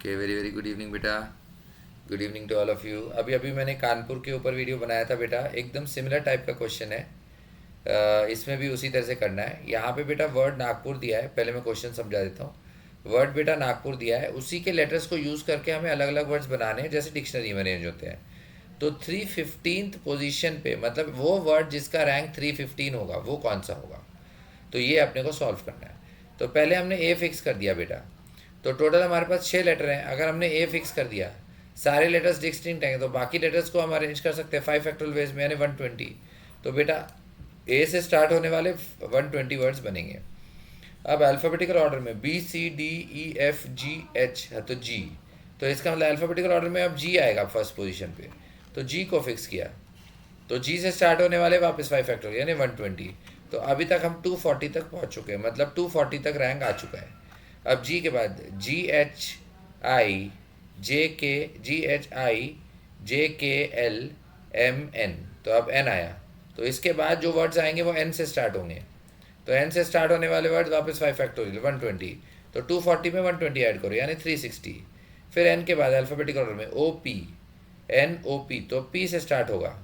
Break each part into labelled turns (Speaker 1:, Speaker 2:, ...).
Speaker 1: Okay, very very good evening बेटा। Good evening to all of you. अभी अभी मैंने कानपुर के ऊपर वीडियो बनाया था बेटा, एकदम सिमिलर टाइप का क्वेश्चन है। इसमें भी उसी तरह से करना है। यहाँ पे बेटा वर्ड नागपुर दिया है, पहले मैं क्वेश्चन समझा देता हूँ। वर्ड बेटा नागपुर दिया है, उसी के लेटर्स को यूज़ करके हमें अलग अलग वर्ड्स बनाने हैं, जैसे डिक्शनरी में अरेंज होते हैं। तो 315th पोजीशन पे, मतलब वो वर्ड जिसका रैंक 315 होगा वो कौन सा होगा, तो ये अपने को सॉल्व करना है। तो पहले हमने ए फिक्स कर दिया बेटा। तो टोटल हमारे पास 6 लेटर हैं। अगर हमने ए फिक्स कर दिया, सारे लेटर्स डिस्टिंक्ट हैं, तो बाकी लेटर्स को हम अरेंज कर सकते हैं 5 फैक्टोरियल वेज में, यानी 120। तो बेटा ए से स्टार्ट होने वाले 120 वर्ड्स बनेंगे। अब अल्फ़ाबेटिकल ऑर्डर में B C D E F G H है, तो जी, तो इसका मतलब अल्फ़ाबेटिकल ऑर्डर में अब जी आएगा फर्स्ट पोजीशन पे। तो जी को फिक्स किया, तो जी से स्टार्ट होने वाले वापस 5 फैक्टोरियल यानी 120। तो अभी तक हम 240 तक पहुंच चुके हैं, मतलब 240 तक रैंक आ चुका है। अब जी के बाद जी एच आई जे के एल एम एन, तो अब एन आया। तो इसके बाद जो वर्ड्स आएंगे वो एन से स्टार्ट होंगे। तो एन से स्टार्ट होने वाले वर्ड्स वापस 5 फैक्टोरियल 120। तो 240 में 120 ऐड करो यानी 360। फिर एन के बाद अल्फ़ाबेटिकल ऑर्डर में O P, N O P, तो पी से स्टार्ट होगा।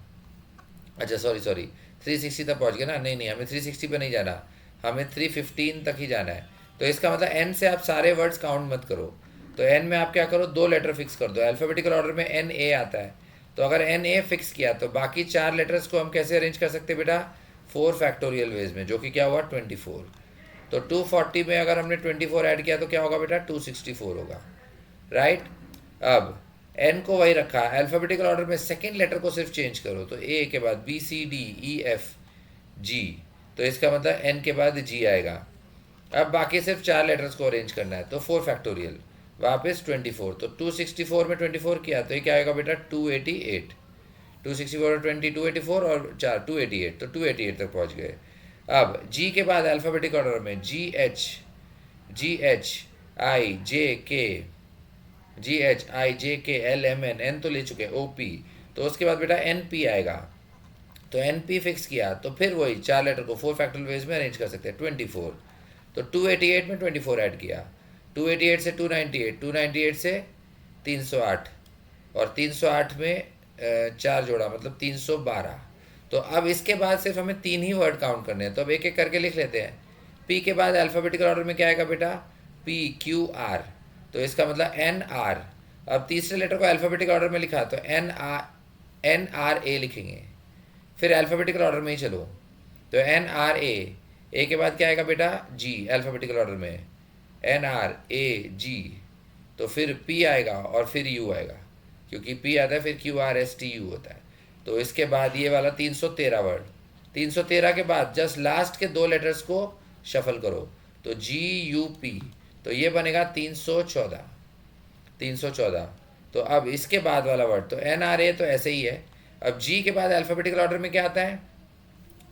Speaker 1: अच्छा सॉरी सॉरी, 360 तक पहुंच गए ना? नहीं नहीं, हमें 360 पे नहीं जाना, हमें 315 तक ही जाना है। तो इसका मतलब एन से आप सारे वर्ड्स काउंट मत करो। तो एन में आप क्या करो, 2 लेटर फिक्स कर दो। अल्फ़ाबेटिकल ऑर्डर में एन ए आता है, तो अगर एन ए फिक्स किया तो बाकी 4 लेटर्स को हम कैसे अरेंज कर सकते हैं बेटा? 4 फैक्टोरियल वेज में, जो कि क्या हुआ 24। तो 240 में अगर हमने 24 ऐड किया तो क्या होगा बेटा? 264 होगा, राइट। अब एन को वही रखा, अल्फ़ाबेटिकल ऑर्डर में सेकेंड लेटर को सिर्फ चेंज करो। तो ए के बाद B C D E F G, तो इसका मतलब एन के बाद जी आएगा। अब बाकी सिर्फ 4 लेटर्स को अरेंज करना है, तो 4 फैक्टोरियल वापस 24। तो 264 में 24 किया तो ये क्या आएगा बेटा? 288। 264 और 20 284 और 4 288, तो 288 तक पहुंच गए। अब जी के बाद अल्फ़ाबेटिक ऑर्डर में जी एच आई जे के एल एम एन, एन तो ले चुके, ओ पी, तो उसके बाद बेटा एन पी आएगा। तो एन पी फिक्स किया तो फिर वही 4 लेटर को 4 फैक्टोरियल वेज में अरेंज कर सकते हैं 24। तो 288 में 24 ऐड किया, 288 से 298, 298 से 308, और 308 में 4 जोड़ा मतलब 312। तो अब इसके बाद सिर्फ हमें 3 ही वर्ड काउंट करने हैं, तो अब एक एक करके लिख लेते हैं। पी के बाद अल्फ़ाबेटिकल ऑर्डर में क्या आएगा बेटा? पी क्यू आर, तो इसका मतलब एन आर। अब तीसरे लेटर को अल्फ़ाबेटिकल ऑर्डर में लिखा तो एन आर ए लिखेंगे। फिर अल्फ़ाबेटिकल ऑर्डर में ही चलो, तो एन आर ए के बाद क्या आएगा बेटा? जी, अल्फ़ाबेटिकल ऑर्डर में एन आर ए जी। तो फिर पी आएगा और फिर यू आएगा, क्योंकि पी आता है फिर Q R S T U होता है। तो इसके बाद ये वाला 313 वर्ड, 313 के बाद जस्ट लास्ट के 2 लेटर्स को शफल करो, तो जी यू पी, तो ये बनेगा 314। 314। तो अब इसके बाद वाला वर्ड तो एन आर ए, तो ऐसे ही है। अब जी के बाद अल्फ़ाबेटिकल ऑर्डर में क्या आता है?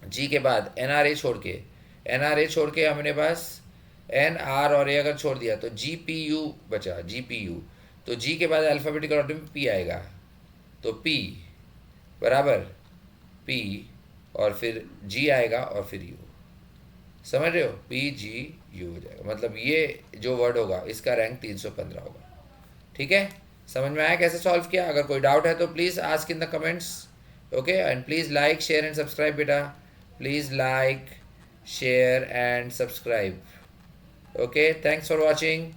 Speaker 1: जी के बाद एन आर ए छोड़ के, एन आर ए छोड़ के हमने बस एन आर और ए अगर छोड़ दिया तो जी पी यू बचा, जी पी यू। तो जी के बाद अल्फ़ाबेटिकल ऑर्डर में पी आएगा, तो पी बराबर पी, और फिर जी आएगा और फिर यू। समझ रहे हो? पी जी यू हो जाएगा, मतलब ये जो वर्ड होगा इसका रैंक 315 होगा। ठीक है, समझ में आया कैसे सॉल्व किया? अगर कोई डाउट है तो please ask in the comments. Okay, and please like share and subscribe बेटा, please like share and subscribe. Okay, thanks for watching,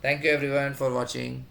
Speaker 1: thank you everyone for watching.